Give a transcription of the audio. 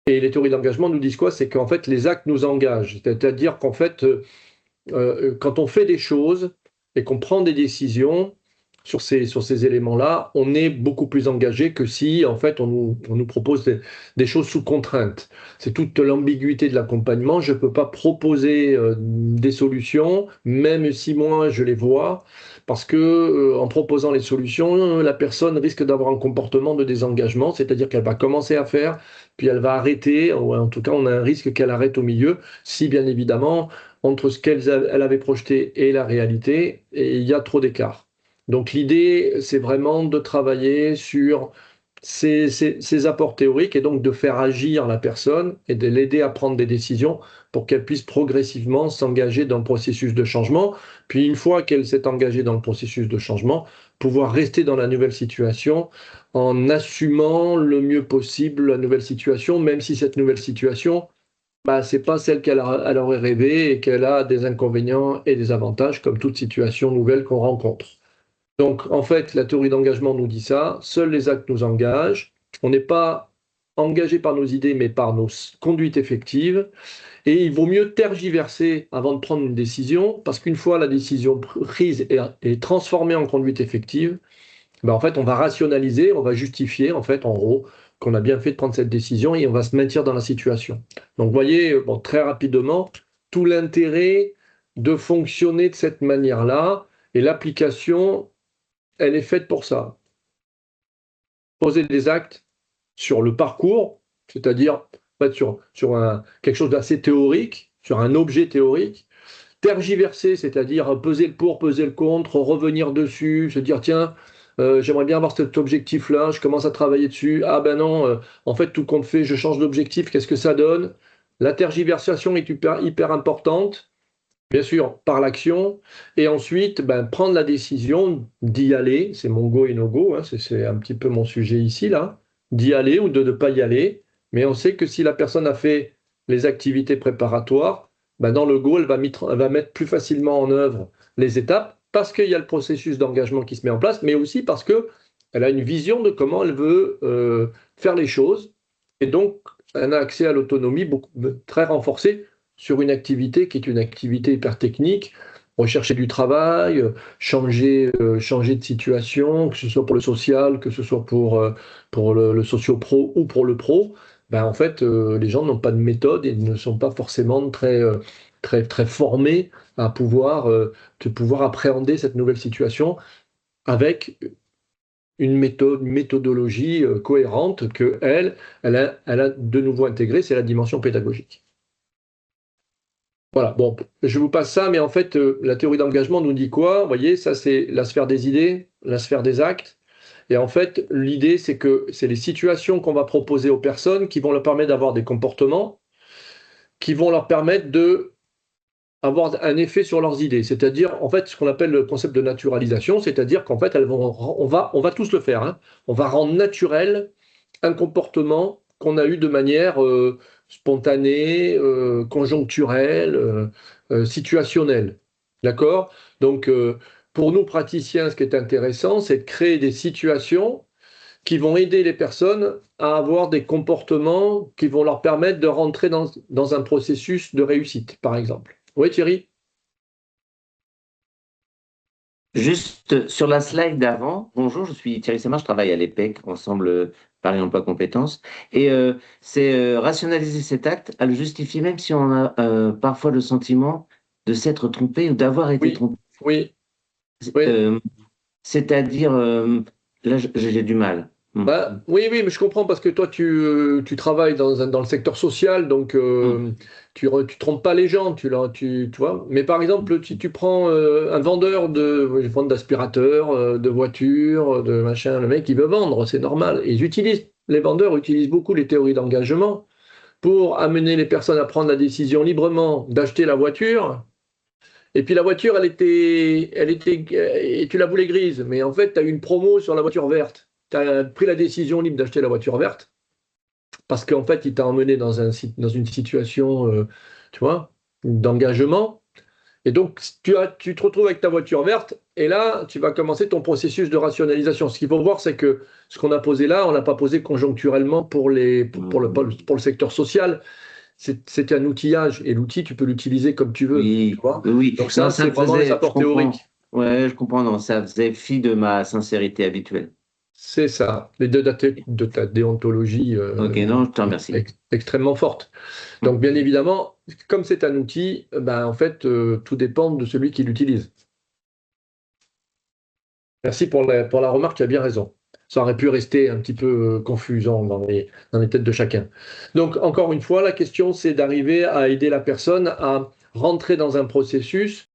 Et les théories d'engagement nous disent quoi? C'est qu'en fait, les actes nous engagent. C'est-à-dire qu'en fait, quand on fait des choses et qu'on prend des décisions sur ces éléments-là, on est beaucoup plus engagé que si, en fait, on nous propose des choses sous contrainte. C'est toute l'ambiguïté de l'accompagnement. Je ne peux pas proposer des solutions, même si moi je les vois, parce que en proposant les solutions, la personne risque d'avoir un comportement de désengagement, c'est-à-dire qu'elle va commencer à faire, puis elle va arrêter, ou en tout cas, on a un risque qu'elle arrête au milieu, si bien évidemment entre ce qu'elle avait projeté et la réalité, et il y a trop d'écart. Donc l'idée, c'est vraiment de travailler sur ces apports théoriques et donc de faire agir la personne et de l'aider à prendre des décisions pour qu'elle puisse progressivement s'engager dans le processus de changement. Puis une fois qu'elle s'est engagée dans le processus de changement, pouvoir rester dans la nouvelle situation en assumant le mieux possible la nouvelle situation, même si cette nouvelle situation bah, c'est pas celle elle aurait rêvé et qu'elle a des inconvénients et des avantages comme toute situation nouvelle qu'on rencontre. Donc, en fait, la théorie d'engagement nous dit ça, seuls les actes nous engagent. On n'est pas engagé par nos idées, mais par nos conduites effectives. Et il vaut mieux tergiverser avant de prendre une décision, parce qu'une fois la décision prise et transformée en conduite effective, ben, en fait, on va rationaliser, on va justifier, en fait, en gros, qu'on a bien fait de prendre cette décision et on va se maintenir dans la situation. Donc, vous voyez, bon, très rapidement, tout l'intérêt de fonctionner de cette manière-là et l'application, elle est faite pour ça. Poser des actes sur le parcours, c'est-à-dire en fait, sur quelque chose d'assez théorique, sur un objet théorique, tergiverser, c'est-à-dire peser le pour, peser le contre, revenir dessus, se dire tiens, j'aimerais bien avoir cet objectif-là, je commence à travailler dessus. Ah ben non, en fait, tout compte fait, je change d'objectif, qu'est-ce que ça donne? La tergiversation est hyper importante, bien sûr, par l'action, et ensuite, ben, prendre la décision d'y aller, c'est mon go et no go, hein, c'est un petit peu mon sujet ici, là, d'y aller ou de ne pas y aller, mais on sait que si la personne a fait les activités préparatoires, ben, dans le go, elle va mettre plus facilement en œuvre les étapes, parce qu'il y a le processus d'engagement qui se met en place, mais aussi parce qu'elle a une vision de comment elle veut faire les choses, et donc elle a accès à l'autonomie très renforcée sur une activité qui est une activité hyper technique, rechercher du travail, changer de situation, que ce soit pour le social, que ce soit pour le socio-pro ou pour le pro, ben en fait, les gens n'ont pas de méthode et ne sont pas forcément très formés à de pouvoir appréhender cette nouvelle situation avec une méthodologie cohérente que elle a de nouveau intégrée, c'est la dimension pédagogique. Voilà, bon, je vous passe ça, mais en fait, la théorie d'engagement nous dit quoi? Vous voyez, ça c'est la sphère des idées, la sphère des actes. Et en fait, l'idée, c'est que c'est les situations qu'on va proposer aux personnes qui vont leur permettre d'avoir des comportements, qui vont leur permettre de avoir un effet sur leurs idées. C'est-à-dire, en fait, ce qu'on appelle le concept de naturalisation, c'est-à-dire qu'en fait, on va tous le faire, hein. On va rendre naturel un comportement qu'on a eu de manière spontanée, conjoncturelle, situationnelle. D'accord? Donc, pour nous praticiens, ce qui est intéressant, c'est de créer des situations qui vont aider les personnes à avoir des comportements qui vont leur permettre de rentrer dans un processus de réussite, par exemple. Oui, Thierry? Juste sur la slide d'avant, bonjour, je suis Thierry Semard, je travaille à l'EPEC, Ensemble Paris Emploi Compétences. Et c'est rationaliser cet acte, à le justifier, même si on a parfois le sentiment de s'être trompé ou d'avoir été Oui, trompé. oui, oui. Euh, C'est-à-dire, là, j'ai du mal. Bah, oui, oui, mais je comprends parce que toi, tu travailles dans le secteur social, donc tu trompes pas les gens, tu vois. Mais par exemple, si tu prends un vendeur je vends d'aspirateurs, de voitures, de machin, le mec, il veut vendre, c'est normal. Et les vendeurs utilisent beaucoup les théories d'engagement pour amener les personnes à prendre la décision librement d'acheter la voiture. Et puis la voiture, et tu la voulais grise, mais en fait, tu as eu une promo sur la voiture verte. Tu as pris la décision libre d'acheter la voiture verte parce qu'en fait, il t'a emmené dans une situation, tu vois, d'engagement. Et donc, tu te retrouves avec ta voiture verte Et là, tu vas commencer ton processus de rationalisation. Ce qu'il faut voir, c'est que ce qu'on a posé là, on ne l'a pas posé conjoncturellement pour le secteur social. C'est un outillage. Et l'outil, tu peux l'utiliser comme tu veux. Tu Oui, vois. oui, oui. Donc Non, ça, ça c'est me vraiment les faisait, je apports comprends. théoriques. Ouais, je comprends. Non, ça faisait fi de ma sincérité habituelle. C'est ça. Les deux de ta déontologie Ok, non, je te remercie. extrêmement forte. Donc, bien évidemment, comme c'est un outil, ben, en fait, tout dépend de celui qui l'utilise. Merci pour la remarque, tu as bien raison. Ça aurait pu rester un petit peu confusant dans les têtes de chacun. Donc, encore une fois, la question, c'est d'arriver à aider la personne à rentrer dans un processus